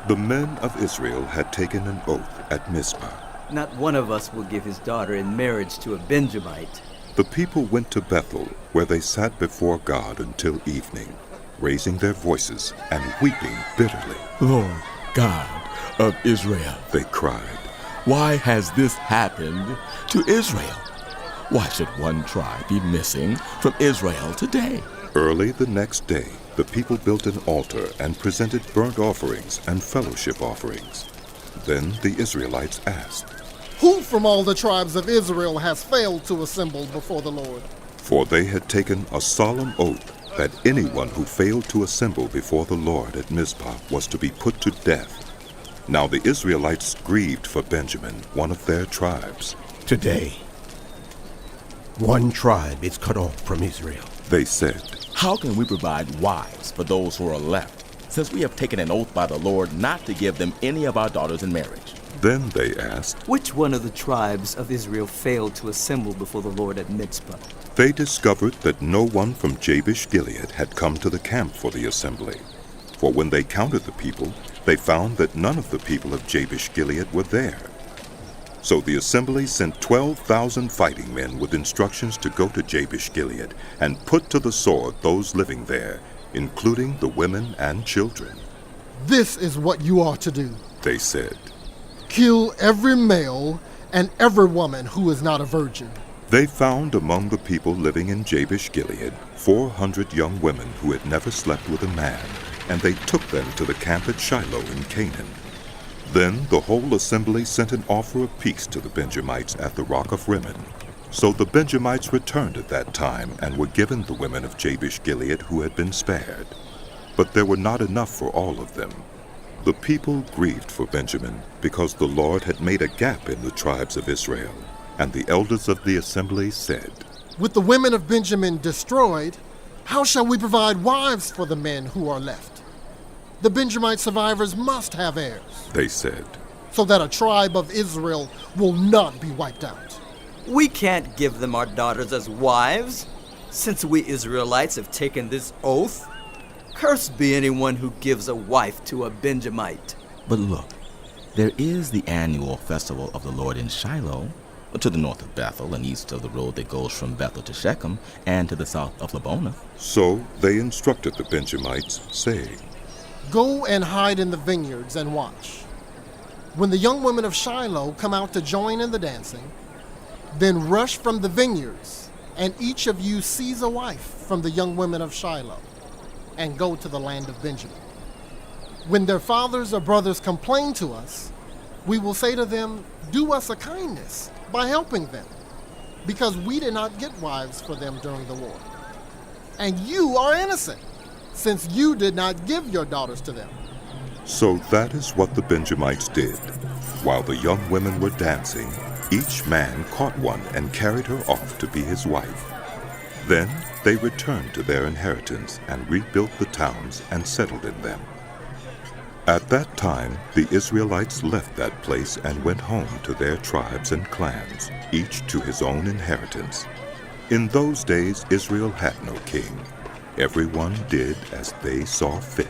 The men of Israel had taken an oath at Mizpah. Not one of us will give his daughter in marriage to a Benjamite. The people went to Bethel, where they sat before God until evening, raising their voices and weeping bitterly. Lord God of Israel, they cried, why has this happened to Israel? Why should one tribe be missing from Israel today? Early the next day, the people built an altar and presented burnt offerings and fellowship offerings. Then the Israelites asked, Who from all the tribes of Israel has failed to assemble before the Lord? For they had taken a solemn oath that anyone who failed to assemble before the Lord at Mizpah was to be put to death. Now the Israelites grieved for Benjamin, one of their tribes. Today, one tribe is cut off from Israel. They said, How can we provide wives for those who are left, since we have taken an oath by the Lord not to give them any of our daughters in marriage? Then they asked, Which one of the tribes of Israel failed to assemble before the Lord at Mizpah? They discovered that no one from Jabesh-Gilead had come to the camp for the assembly. For when they counted the people, they found that none of the people of Jabesh-Gilead were there. So the assembly sent 12,000 fighting men with instructions to go to Jabesh-Gilead and put to the sword those living there, including the women and children. This is what you are to do, they said. Kill every male and every woman who is not a virgin. They found among the people living in Jabesh-Gilead 400 young women who had never slept with a man, and they took them to the camp at Shiloh in Canaan. Then the whole assembly sent an offer of peace to the Benjamites at the rock of Rimmon. So the Benjamites returned at that time and were given the women of Jabesh-Gilead who had been spared. But there were not enough for all of them. The people grieved for Benjamin because the Lord had made a gap in the tribes of Israel. And the elders of the assembly said, With the women of Benjamin destroyed, how shall we provide wives for the men who are left? The Benjamite survivors must have heirs, they said, so that a tribe of Israel will not be wiped out. We can't give them our daughters as wives, since we Israelites have taken this oath. Cursed be anyone who gives a wife to a Benjamite. But look, there is the annual festival of the Lord in Shiloh, to the north of Bethel and east of the road that goes from Bethel to Shechem and to the south of Lebonah. So they instructed the Benjamites, saying, Go and hide in the vineyards and watch. When the young women of Shiloh come out to join in the dancing, then rush from the vineyards, and each of you seize a wife from the young women of Shiloh, and go to the land of Benjamin. When their fathers or brothers complain to us, we will say to them, Do us a kindness by helping them, because we did not get wives for them during the war. And you are innocent, since you did not give your daughters to them. So that is what the Benjamites did. While the young women were dancing, each man caught one and carried her off to be his wife. Then they returned to their inheritance and rebuilt the towns and settled in them. At that time, the Israelites left that place and went home to their tribes and clans, each to his own inheritance. In those days, Israel had no king. Everyone did as they saw fit.